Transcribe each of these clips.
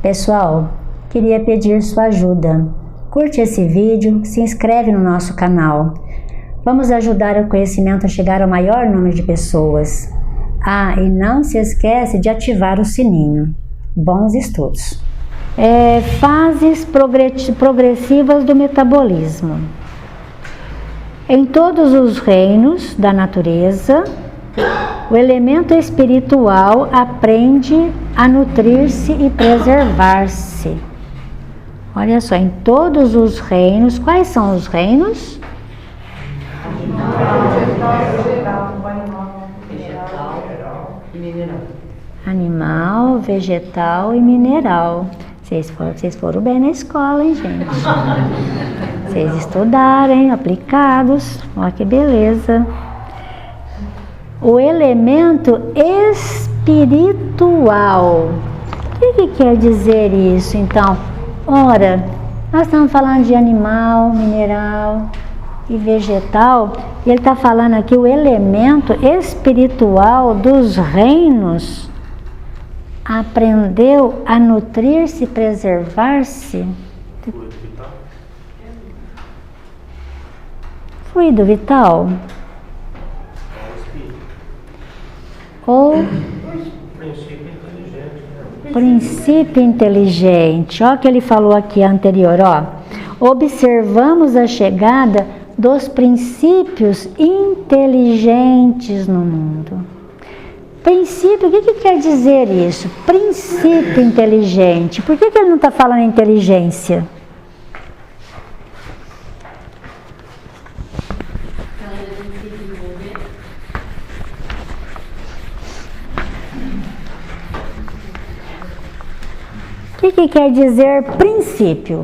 Pessoal, queria pedir sua ajuda. Curte esse vídeo, se inscreve no nosso canal. Vamos ajudar o conhecimento a chegar ao maior número de pessoas. E não se esquece de ativar o sininho. Bons estudos. Fases progressivas do metabolismo. Em todos os reinos da natureza, o elemento espiritual aprende a nutrir-se e preservar-se. Olha só, em todos os reinos, quais são os reinos? Animal, vegetal e mineral. Vocês foram bem na escola, hein, gente? Vocês estudaram, hein? Aplicados. Olha que beleza. O elemento espiritual. O que quer dizer isso, então? Ora, nós estamos falando de animal, mineral e vegetal, e ele está falando aqui o elemento espiritual dos reinos aprendeu a nutrir-se e preservar-se. Fluido vital. Ou princípio inteligente. Olha o que ele falou aqui anterior, ó. Observamos a chegada dos princípios inteligentes no mundo. Princípio, o que quer dizer isso? Princípio inteligente. Por que ele não está falando inteligência? O que quer dizer princípio?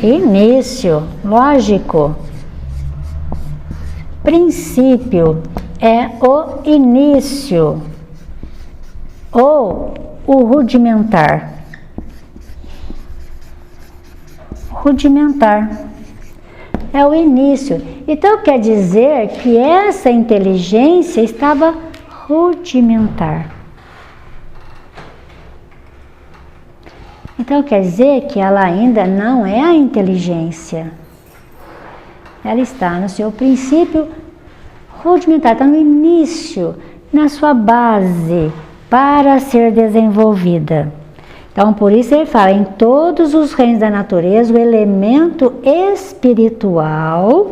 Início, lógico. Princípio é o início ou o rudimentar. Rudimentar é o início. Então quer dizer que essa inteligência estava rudimentar. Então quer dizer que ela ainda não é a inteligência. Ela está no seu princípio rudimentar, está no início, na sua base, para ser desenvolvida. Então por isso ele fala, em todos os reinos da natureza, o elemento espiritual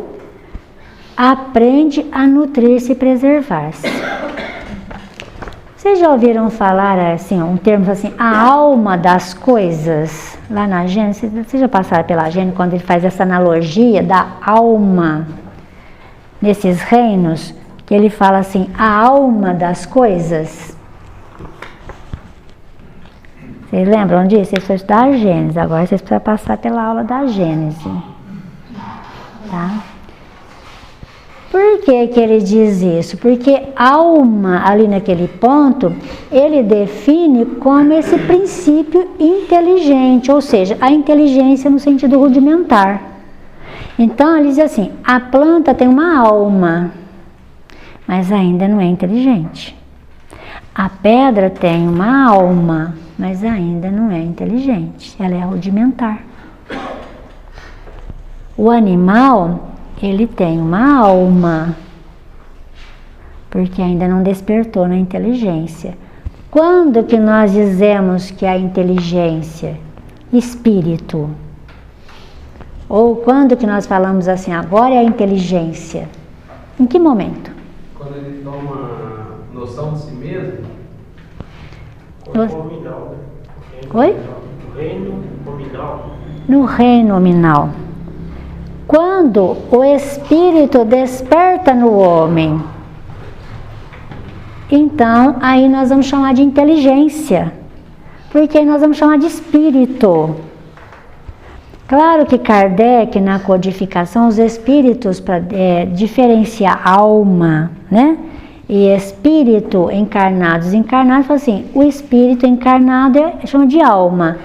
aprende a nutrir-se e preservar-se. Vocês já ouviram falar assim, um termo assim, a alma das coisas? Lá na Gênesis, vocês já passaram pela Gênesis quando ele faz essa analogia da alma nesses reinos, que ele fala assim, a alma das coisas? Vocês lembram disso? Vocês precisam estudar a Gênesis, agora vocês precisam passar pela aula da Gênesis. Tá? Por que ele diz isso? Porque alma, ali naquele ponto, ele define como esse princípio inteligente, ou seja, a inteligência no sentido rudimentar. Então ele diz assim, a planta tem uma alma, mas ainda não é inteligente. A pedra tem uma alma, mas ainda não é inteligente, ela é rudimentar. O animal, ele tem uma alma, porque ainda não despertou na inteligência. Quando que nós dizemos que a inteligência, espírito? Ou quando que nós falamos assim, agora é a inteligência? Em que momento? Quando ele toma noção de si mesmo, nominal, né? Oi? No reino nominal. No reino nominal. Quando o espírito desperta no homem, então aí nós vamos chamar de inteligência, porque nós vamos chamar de espírito. Claro que Kardec, na codificação, os espíritos, para diferenciar alma, né? E espírito encarnado, desencarnado, fala assim, o espírito encarnado chama de alma,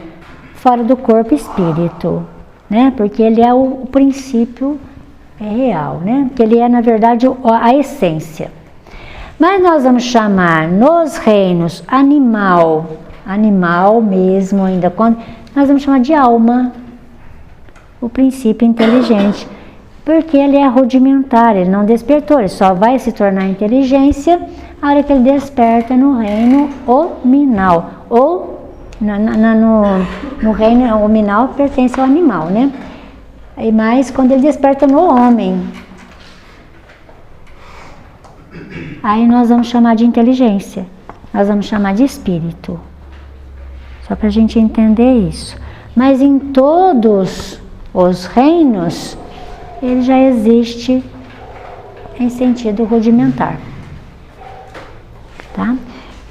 fora do corpo espírito, né? Porque ele é o princípio real, né? Que ele é, na verdade, a essência. Mas nós vamos chamar nos reinos animal, animal mesmo ainda, quando nós vamos chamar de alma, o princípio inteligente, porque ele é rudimentar, ele não despertou, ele só vai se tornar inteligência a hora que ele desperta no reino hominal, ou no reino hominal pertence ao animal, né? Mas quando ele desperta no homem, aí nós vamos chamar de inteligência, nós vamos chamar de espírito, só para a gente entender isso. Mas em todos os reinos, ele já existe em sentido rudimentar, tá?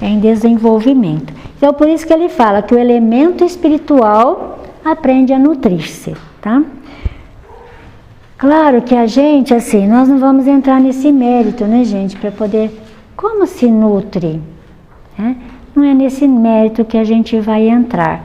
É em desenvolvimento. Então, por isso que ele fala que o elemento espiritual aprende a nutrir-se, tá? Claro que a gente, assim, nós não vamos entrar nesse mérito, né, gente, para poder, como se nutre, né? Não é nesse mérito que a gente vai entrar,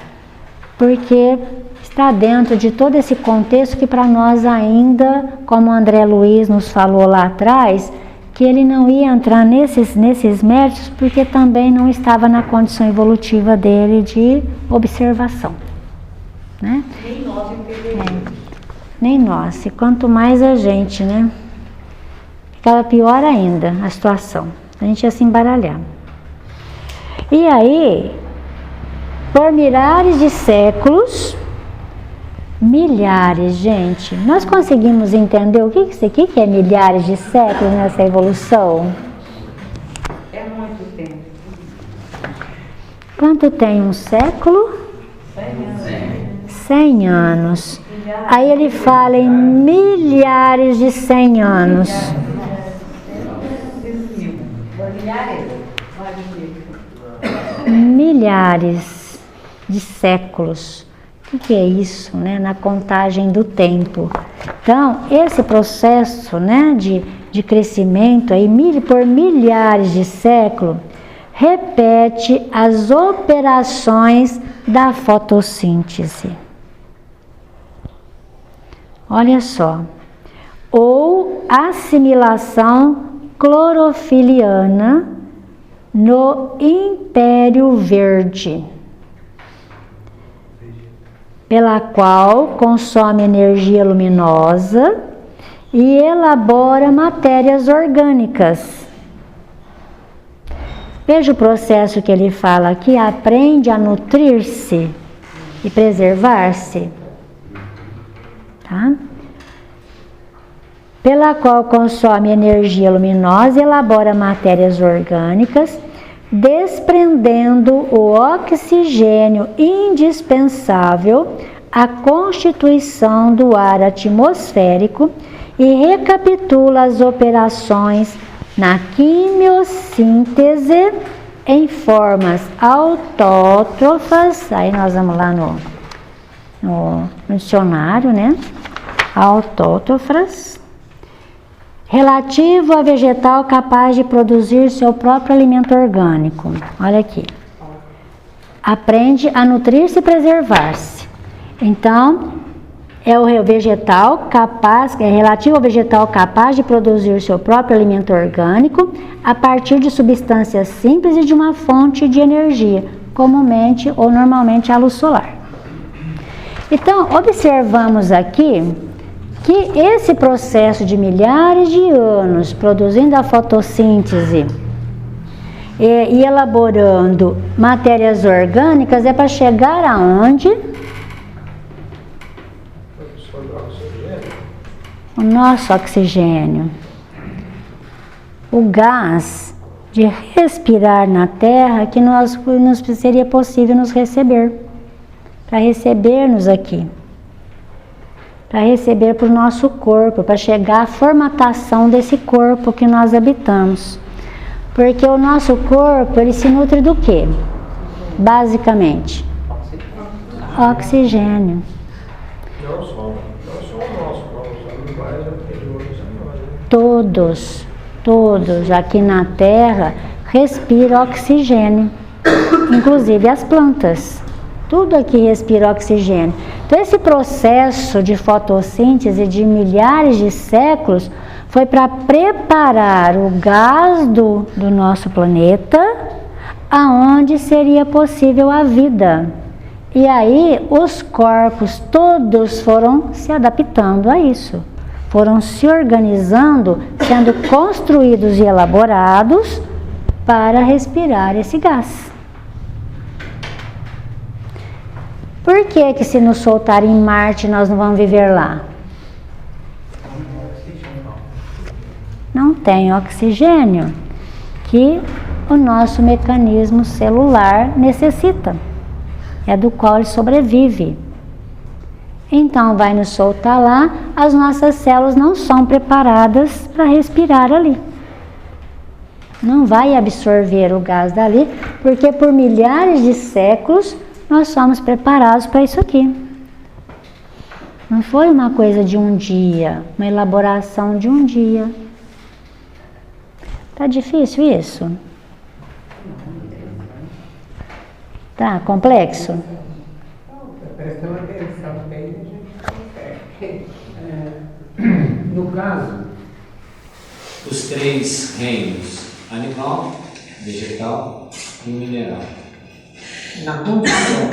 porque está dentro de todo esse contexto que para nós ainda, como o André Luiz nos falou lá atrás, que ele não ia entrar nesses méritos porque também não estava na condição evolutiva dele de observação, né? Nem nós entenderíamos. Nem nós, e quanto mais a gente, né? Ficava pior ainda a situação, a gente ia se embaralhar. E aí, por milhares de séculos, milhares, gente, nós conseguimos entender o que é milhares de séculos nessa evolução? É muito tempo. Quanto tem um século? 100 anos. Aí ele fala em milhares de 100 anos. Milhares de séculos. O que é isso, né? Na contagem do tempo. Então, esse processo, né, de crescimento aí, por milhares de séculos, repete as operações da fotossíntese. Olha só, ou assimilação clorofiliana no Império Verde, pela qual consome energia luminosa e elabora matérias orgânicas. Veja o processo que ele fala aqui, aprende a nutrir-se e preservar-se. Tá? Pela qual consome energia luminosa e elabora matérias orgânicas, desprendendo o oxigênio indispensável à constituição do ar atmosférico e recapitula as operações na quimiossíntese em formas autótrofas. Aí nós vamos lá no dicionário, né? Autótrofas, relativo a vegetal capaz de produzir seu próprio alimento orgânico. Olha aqui. Aprende a nutrir-se e preservar-se. Então, é o vegetal capaz, é relativo ao vegetal capaz de produzir seu próprio alimento orgânico a partir de substâncias simples e de uma fonte de energia, comumente ou normalmente a luz solar. Então, observamos aqui que esse processo de milhares de anos produzindo a fotossíntese e elaborando matérias orgânicas é para chegar aonde? O nosso oxigênio. O gás de respirar na Terra que nos seria possível nos receber. Para receber-nos aqui. Para receber para o nosso corpo, para chegar à formatação desse corpo que nós habitamos. Porque o nosso corpo, ele se nutre do quê? Basicamente, oxigênio. Não só o nosso, os animais anteriores a Todos nós. aqui na Terra respiram oxigênio, inclusive as plantas. Tudo aqui respira oxigênio. Então, esse processo de fotossíntese de milhares de séculos foi para preparar o gás do nosso planeta aonde seria possível a vida. E aí os corpos todos foram se adaptando a isso, foram se organizando, sendo construídos e elaborados para respirar esse gás. Por que se nos soltar em Marte nós não vamos viver lá? Não tem oxigênio que o nosso mecanismo celular necessita, é do qual ele sobrevive. Então vai nos soltar lá, as nossas células não são preparadas para respirar ali. Não vai absorver o gás dali, porque por milhares de séculos nós somos preparados para isso aqui. Não foi uma coisa de um dia, uma elaboração de um dia. Tá difícil isso? Tá complexo? Prestando atenção bem, a gente consegue. No caso os 3 reinos: animal, vegetal e mineral. Na condição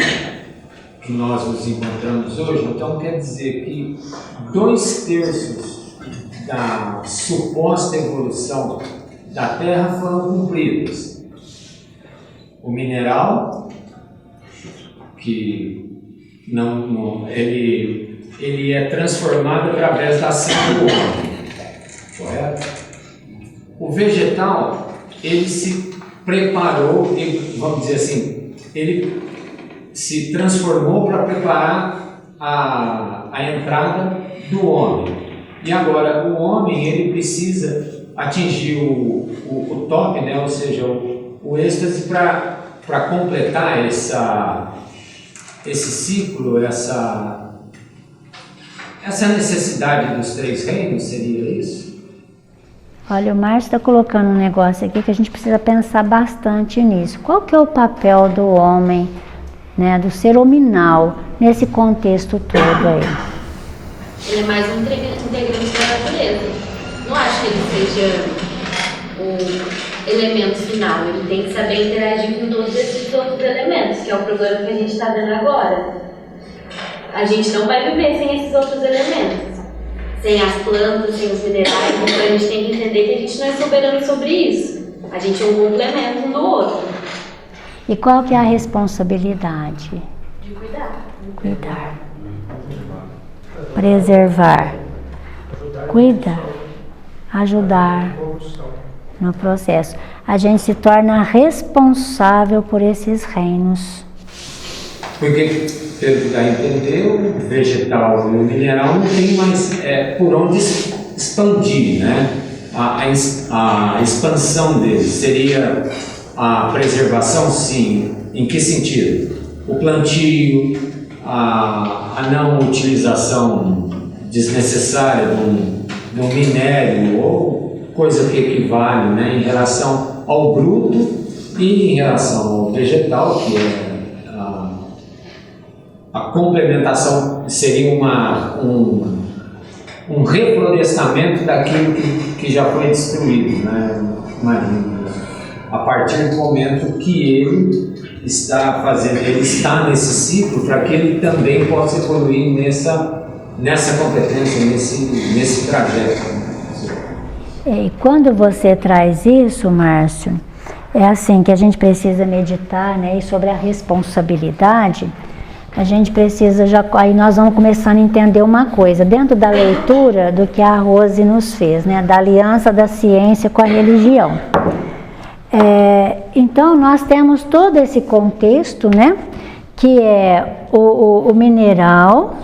que nós nos encontramos hoje, então quer dizer que 2/3 da suposta evolução da Terra foram cumpridos. O mineral, que ele é transformado através da ação do homem, correto? O vegetal, ele se preparou, vamos dizer assim, ele se transformou para preparar a entrada do homem. E agora o homem, ele precisa atingir o top, né? Ou seja, o êxtase para completar esse ciclo, essa necessidade dos 3 reinos, seria isso? Olha, o Márcio está colocando um negócio aqui que a gente precisa pensar bastante nisso. Qual que é o papel do homem, né, do ser hominal, nesse contexto todo aí? Ele é mais um integrante da natureza. Não acho que ele seja o elemento final. Ele tem que saber interagir com todos esses outros elementos, que é o problema que a gente está vendo agora. A gente não vai viver sem esses outros elementos. Sem as plantas, sem os minerais. Então a gente tem que entender que a gente não é soberano sobre isso. A gente é um complemento um do outro. E qual que é a responsabilidade? De cuidar. Cuidar. Preservar. Cuidar. Ajudar no processo. A gente se torna responsável por esses reinos. Porque, pelo que dá a entender, o vegetal e o mineral não tem mais por onde expandir, né? A expansão deles seria a preservação, sim. Em que sentido? O plantio, a não utilização desnecessária de um minério ou coisa que equivale, né, em relação ao bruto e em relação ao vegetal, que é a complementação, seria um reflorestamento daquilo que já foi destruído, né, a partir do momento que ele está nesse ciclo, para que ele também possa evoluir nessa competência, nesse trajeto. E quando você traz isso, Márcio, é assim que a gente precisa meditar, né, e sobre a responsabilidade. A gente precisa aí nós vamos começando a entender uma coisa, dentro da leitura do que a Rose nos fez, né, da aliança da ciência com a religião. Então nós temos todo esse contexto, né, que é o mineral,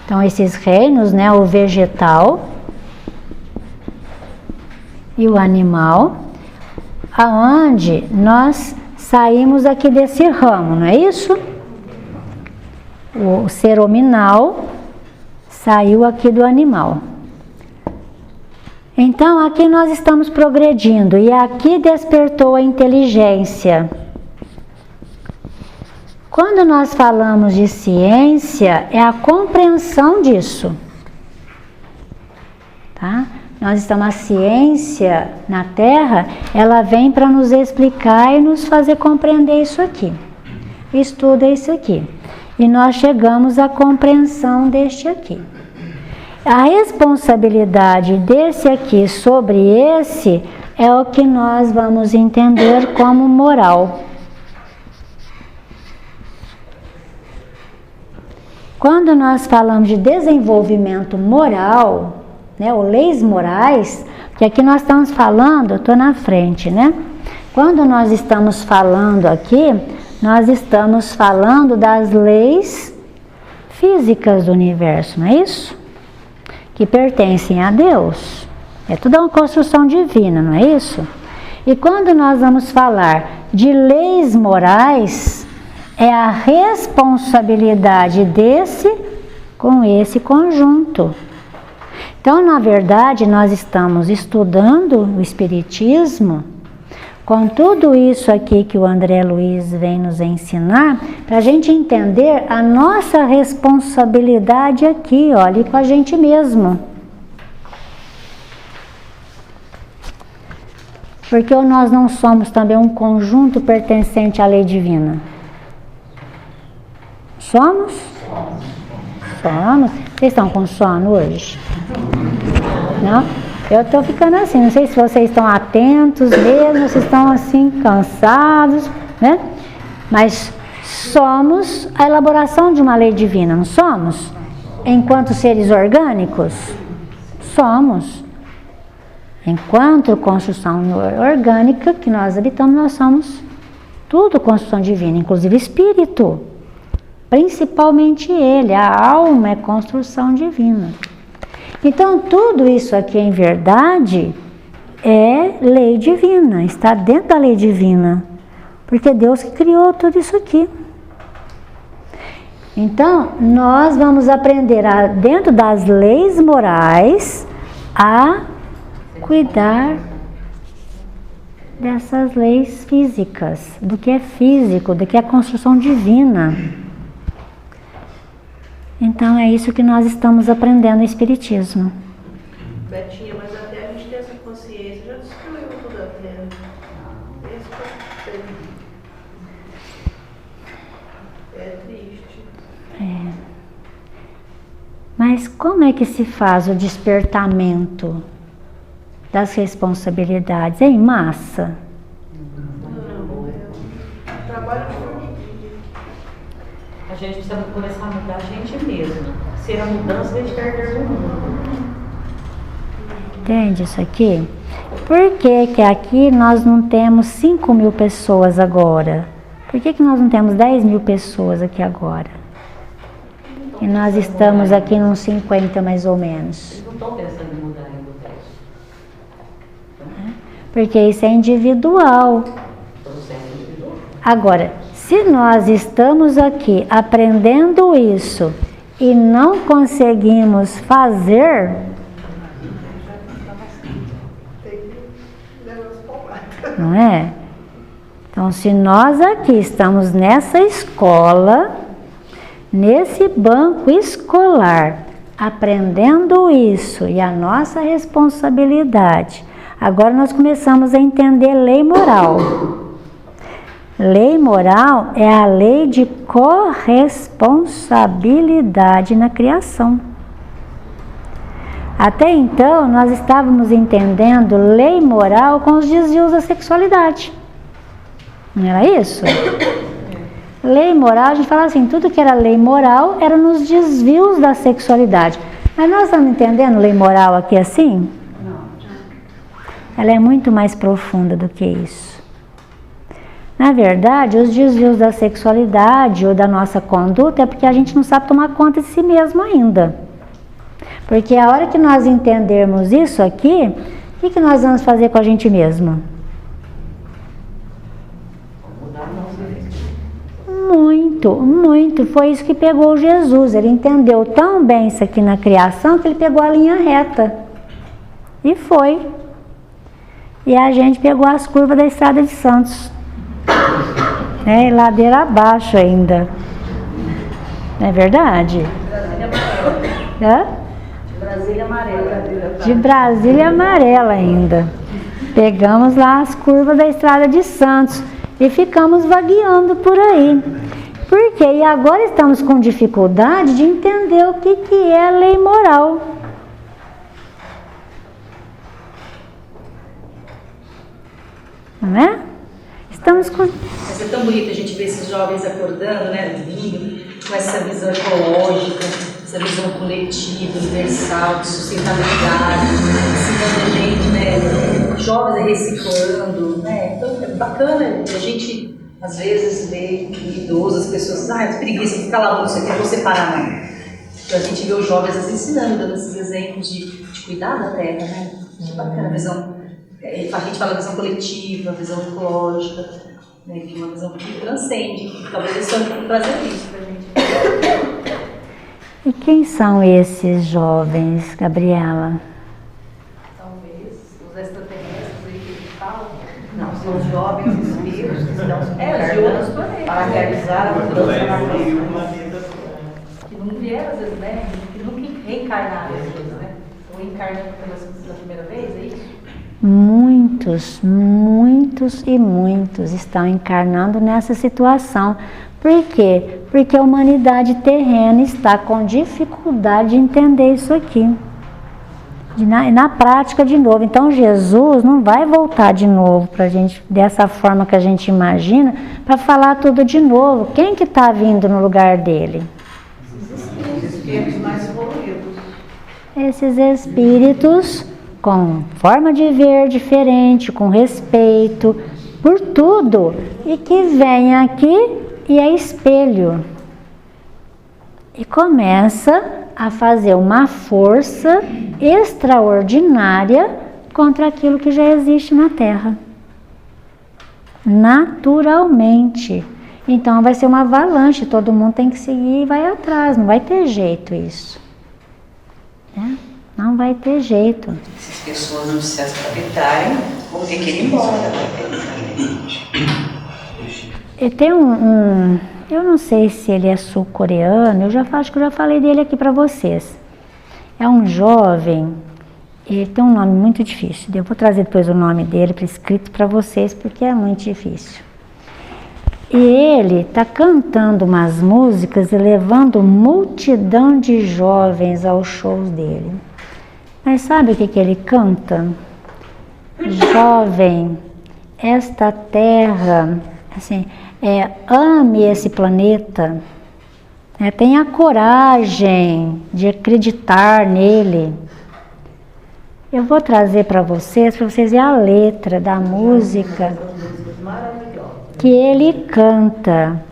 então esses reinos, né, o vegetal e o animal, aonde nós saímos aqui desse ramo, não é isso? O ser hominal saiu aqui do animal. Então aqui nós estamos progredindo e aqui despertou a inteligência. Quando nós falamos de ciência, é a compreensão disso, tá? a ciência na Terra, ela vem para nos explicar e nos fazer compreender isso aqui. Estuda isso aqui. E nós chegamos à compreensão deste aqui. A responsabilidade desse aqui sobre esse é o que nós vamos entender como moral. Quando nós falamos de desenvolvimento moral, né, ou leis morais, que aqui nós estamos falando, eu estou na frente, né? Quando nós estamos falando aqui, nós estamos falando das leis físicas do universo, não é isso? Que pertencem a Deus. É tudo uma construção divina, não é isso? E quando nós vamos falar de leis morais, é a responsabilidade desse com esse conjunto. Então, na verdade, nós estamos estudando o Espiritismo com tudo isso aqui que o André Luiz vem nos ensinar, para a gente entender a nossa responsabilidade aqui, olha, e com a gente mesmo. Porque nós não somos também um conjunto pertencente à lei divina? Somos? Somos. Vocês estão com sono hoje? Não? Eu estou ficando assim, não sei se vocês estão atentos mesmo, se estão assim cansados, né? Mas somos a elaboração de uma lei divina, não somos? Enquanto seres orgânicos? Somos. Enquanto construção orgânica que nós habitamos, nós somos tudo construção divina, inclusive espírito. Principalmente ele, a alma é construção divina. Então, tudo isso aqui, em verdade, é lei divina, está dentro da lei divina, porque é Deus que criou tudo isso aqui. Então, nós vamos aprender, dentro das leis morais, a cuidar dessas leis físicas, do que é físico, do que é construção divina. Então é isso que nós estamos aprendendo no Espiritismo. Betinha, mas até a gente ter essa consciência, já destruiu tudo a Terra. É triste. É. Mas como é que se faz o despertamento das responsabilidades? É em massa? Não, é trabalho de formiguinha. A gente precisa começar a mudar a gente mesmo. Ser a mudança de perder o mundo. Entende isso aqui? Por que aqui nós não temos 5.000 pessoas agora? Por que nós não temos 10.000 pessoas aqui agora? E nós estamos aqui nos 50 mais ou menos. Eles não estão pensando em mudar ainda o resto. Porque isso é individual. Agora, se nós estamos aqui aprendendo isso e não conseguimos fazer, não é? Então, se nós aqui estamos nessa escola, nesse banco escolar, aprendendo isso e a nossa responsabilidade, agora nós começamos a entender lei moral. Lei moral é a lei de corresponsabilidade na criação. Até então, nós estávamos entendendo lei moral com os desvios da sexualidade. Não era isso? Lei moral, a gente fala assim, tudo que era lei moral era nos desvios da sexualidade. Mas nós estamos entendendo lei moral aqui assim? Não. Ela é muito mais profunda do que isso. Na verdade, os desvios da sexualidade ou da nossa conduta é porque a gente não sabe tomar conta de si mesmo ainda. Porque a hora que nós entendermos isso aqui, o que nós vamos fazer com a gente mesmo? Muito, muito. Foi isso que pegou Jesus. Ele entendeu tão bem isso aqui na criação que ele pegou a linha reta. E foi. E a gente pegou as curvas da Estrada de Santos. É, ladeira abaixo ainda. Não é verdade? Brasília é maior. Hã? Brasília Brasília amarela. De Brasília amarela ainda. Pegamos lá as curvas da Estrada de Santos e ficamos vagueando por aí. Por quê? E agora estamos com dificuldade de entender o que é lei moral. Não é? Estamos com... Mas é tão bonito a gente ver esses jovens acordando, né, domingo, com essa visão ecológica, essa visão coletiva, universal, de sustentabilidade, ensinando a gente, né, jovens reciclando, né, então é bacana a gente, às vezes, ver idosos, as pessoas, eu tô preguiça de ficar lavando isso aqui, eu vou separar, não. Então a gente vê os jovens assim, ensinando, dando esses exemplos de cuidar da terra, né, que bacana a visão. A gente fala visão coletiva, visão ecológica, né, que é uma visão que transcende. Talvez eles estão trazendo isso para a gente. E quem são esses jovens, Gabriela? Talvez os extraterrestres aí que falam. Não, são os jovens espíritos que estão se encarnando para realizar a mudança na Terra. Que não vieram, às vezes, né? Que nunca reencarnaram, às vezes, né? Estão reencarnando pela primeira vez, é isso? Muitos, muitos e muitos estão encarnando nessa situação. Por quê? Porque a humanidade terrena está com dificuldade de entender isso aqui. Na prática de novo. Então Jesus não vai voltar de novo para a gente, dessa forma que a gente imagina, para falar tudo de novo. Quem que está vindo no lugar dele? Os espíritos mais evoluídos. Esses espíritos com forma de ver diferente, com respeito por tudo, e que vem aqui e é espelho. E começa a fazer uma força extraordinária contra aquilo que já existe na Terra. Naturalmente. Então vai ser uma avalanche, todo mundo tem que seguir e vai atrás, não vai ter jeito isso. Né? Não vai ter jeito. Se as pessoas no céu habitarem, vão ter que ir embora. E tem eu não sei se ele é sul-coreano, acho que eu já falei dele aqui para vocês. É um jovem, ele tem um nome muito difícil. Eu vou trazer depois o nome dele escrito para vocês, porque é muito difícil. E ele está cantando umas músicas e levando multidão de jovens aos shows dele. Mas sabe o que ele canta? Jovem, esta terra, assim, ame esse planeta, tenha coragem de acreditar nele. Eu vou trazer para vocês verem a letra da música que ele canta.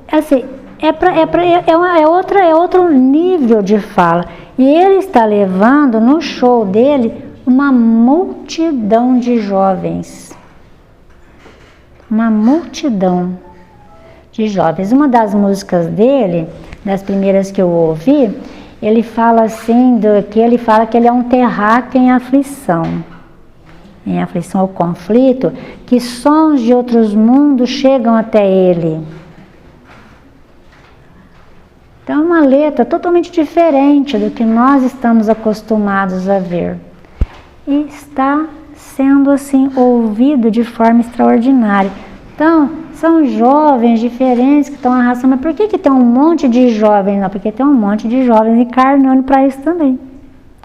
Assim, é outro nível de fala. E ele está levando no show dele uma multidão de jovens. Uma multidão de jovens. Uma das músicas dele, das primeiras que eu ouvi, ele fala assim, que ele é um terráqueo em aflição ou conflito, que sons de outros mundos chegam até ele. Então é uma letra totalmente diferente do que nós estamos acostumados a ver. E está sendo assim ouvido de forma extraordinária. Então, são jovens diferentes que estão arrastando. Mas por que tem um monte de jovens? Não, porque tem um monte de jovens encarnando para isso também.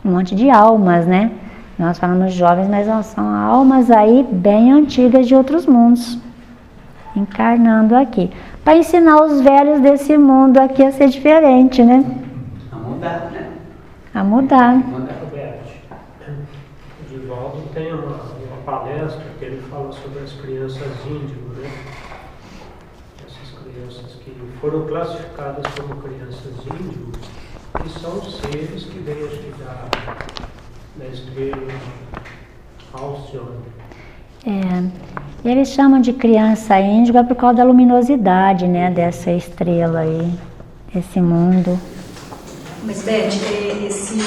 Um monte de almas, né? Nós falamos jovens, mas são almas aí bem antigas de outros mundos, encarnando aqui. Para ensinar os velhos desse mundo aqui a ser diferente, né? A mudar, né? A mudar. O Divaldo tem uma palestra que ele fala sobre as crianças índigo, né? Essas crianças que foram classificadas como crianças índigo, que são seres que vêm ajudar da estrela Alcione. Eles chamam de criança índigo por causa da luminosidade, né, dessa estrela aí, desse mundo. Mas, Beth, esse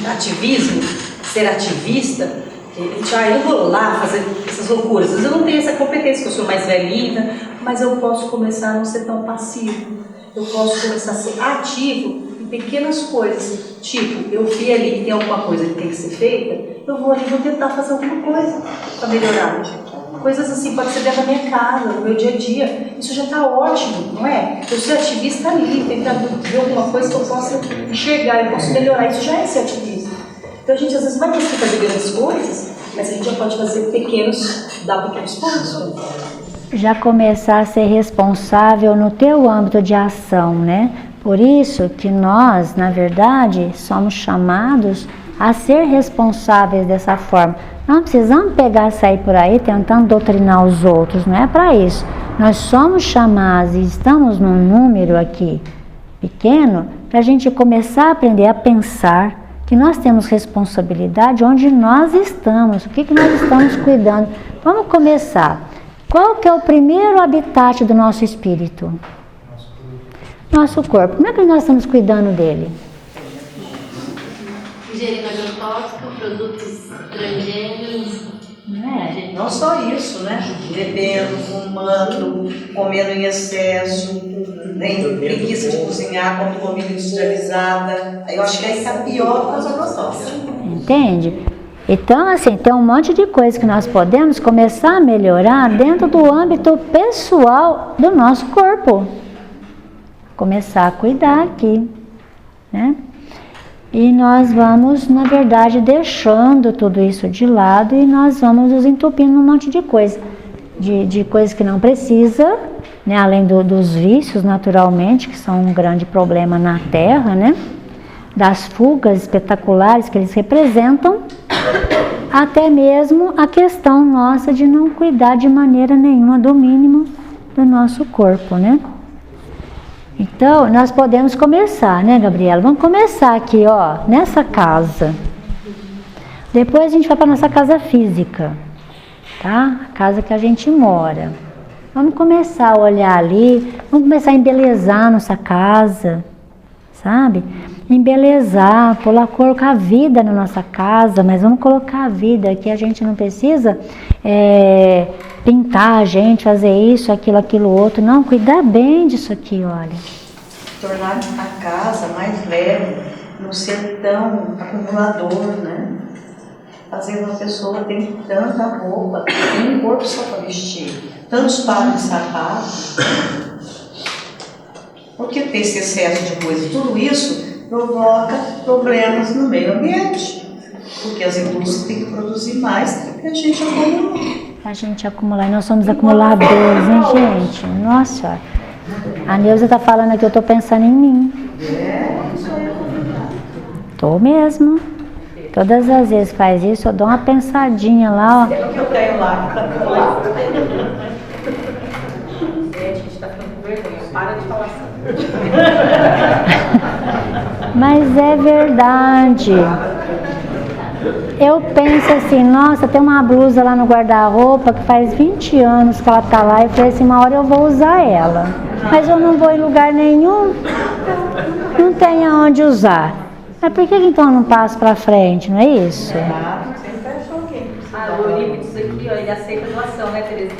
ativismo, ser ativista, eu vou lá fazer essas loucuras. Eu não tenho essa competência, que eu sou mais velhinha, mas eu posso começar a não ser tão passivo. Eu posso começar a ser ativo. pequenas coisas, tipo, eu vi ali que tem alguma coisa que tem que ser feita, eu vou ali e vou tentar fazer alguma coisa para melhorar. Coisas assim, pode ser dentro da minha casa, no meu dia a dia, isso já está ótimo, não é? Eu ser ativista ali, tentando ver alguma coisa que eu possa enxergar, eu posso melhorar, isso já é ser ativista. Então a gente às vezes não vai conseguir fazer grandes coisas, mas a gente já pode fazer dar pequenos passos. Já começar a ser responsável no teu âmbito de ação, né? Por isso que nós, na verdade, somos chamados a ser responsáveis dessa forma. Não precisamos pegar e sair por aí tentando doutrinar os outros, não é para isso. Nós somos chamados e estamos num número aqui pequeno para a gente começar a aprender a pensar que nós temos responsabilidade onde nós estamos, o que nós estamos cuidando. Vamos começar. Qual que é o primeiro habitat do nosso espírito? Nosso corpo. Como é que nós estamos cuidando dele? Ingerindo agrotóxico, produtos transgênicos. Não só isso, né? Bebendo, fumando, comendo em excesso, tem preguiça de cozinhar, comendo comida industrializada. Eu acho que aí está pior com as agrotóxicas. Entende? Então, assim, tem um monte de coisa que nós podemos começar a melhorar dentro do âmbito pessoal do nosso corpo. Começar a cuidar aqui, né? E nós vamos, na verdade, deixando tudo isso de lado e nós vamos nos entupindo um monte de coisa. De coisas que não precisa, né? Além dos vícios, naturalmente, que são um grande problema na Terra, né? Das fugas espetaculares que eles representam, até mesmo a questão nossa de não cuidar de maneira nenhuma do mínimo do nosso corpo, né? Então, nós podemos começar, né, Gabriela? Vamos começar aqui, ó, nessa casa. Depois a gente vai para nossa casa física, tá? A casa que a gente mora. Vamos começar a olhar ali, vamos começar a embelezar nossa casa, sabe? Embelezar, colocar a vida na nossa casa, mas vamos colocar a vida, que a gente não precisa pintar a gente, fazer isso, aquilo outro, não, cuidar bem disso aqui, olha. Tornar a casa mais leve, não ser tão acumulador, né? Fazendo uma pessoa ter tanta roupa, tem um corpo só para vestir, tantos pares de sapato. Porque tem esse excesso de coisa, tudo isso provoca problemas no meio ambiente. Porque as indústrias têm que produzir mais do que a gente acumula. A gente acumular, nós somos acumuladores, hein, gente? Nossa, a Neuza tá falando aqui, eu tô pensando em mim. Tô mesmo. Todas as vezes que faz isso, eu dou uma pensadinha lá, ó. É o que eu tenho lá. Gente, a gente tá ficando com vergonha, para de falar assim. Mas é verdade. Eu penso assim, nossa, tem uma blusa lá no guarda-roupa que faz 20 anos que ela tá lá. E eu falei assim, uma hora eu vou usar ela. Mas eu não vou em lugar nenhum, não tem aonde usar. Mas por que então eu não passo pra frente, não é isso? O Eurípides aqui, ó, ele aceita doação, né, Tereza?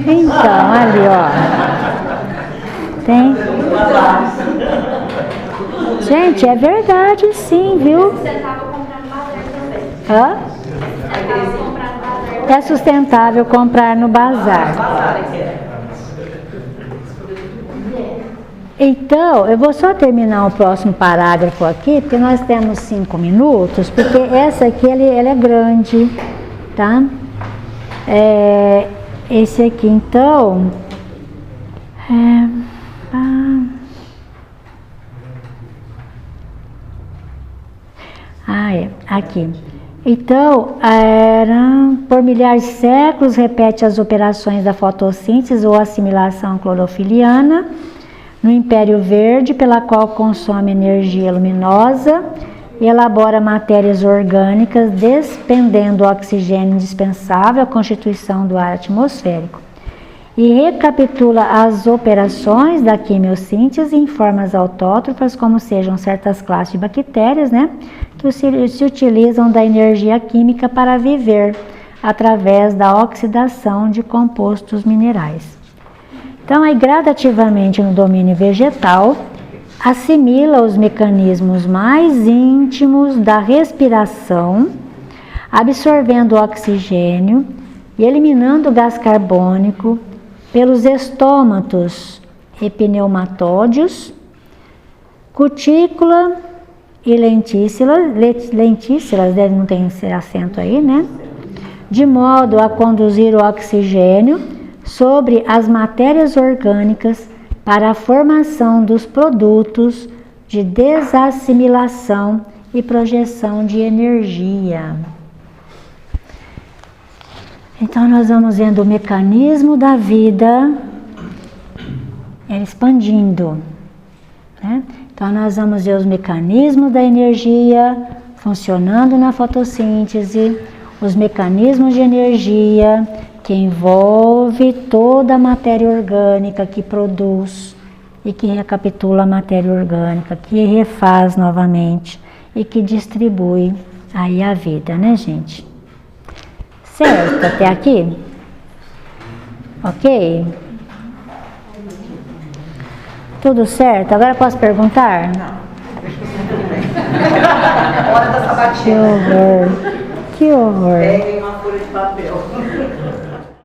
Então, ali, ó. Tem. Gente, é verdade sim, viu? Hã? É sustentável comprar no bazar. Então, eu vou só terminar o próximo parágrafo aqui, porque nós temos 5 minutos, porque essa aqui ele é grande, tá? Esse aqui, então, aqui. Então, por milhares de séculos, repete as operações da fotossíntese ou assimilação clorofiliana no Império Verde, pela qual consome energia luminosa e elabora matérias orgânicas, despendendo o oxigênio indispensável à constituição do ar atmosférico. E recapitula as operações da quimiossíntese em formas autótrofas, como sejam certas classes de bactérias, né, que se utilizam da energia química para viver, através da oxidação de compostos minerais. Então, aí gradativamente no domínio vegetal, assimila os mecanismos mais íntimos da respiração, absorvendo o oxigênio e eliminando o gás carbônico pelos estômatos e pneumatódios, cutícula e lentícelas, não tem esse acento aí, né? De modo a conduzir o oxigênio sobre as matérias orgânicas para a formação dos produtos de desassimilação e projeção de energia. Então nós vamos vendo o mecanismo da vida expandindo, né? Então nós vamos ver os mecanismos da energia funcionando na fotossíntese, os mecanismos de energia que envolve toda a matéria orgânica que produz e que recapitula a matéria orgânica, que refaz novamente e que distribui aí a vida, né, gente? Certo, até aqui? Ok? Tudo certo? Agora posso perguntar? Hora da sabatina. Que horror! Que horror! Peguem uma folha de papel.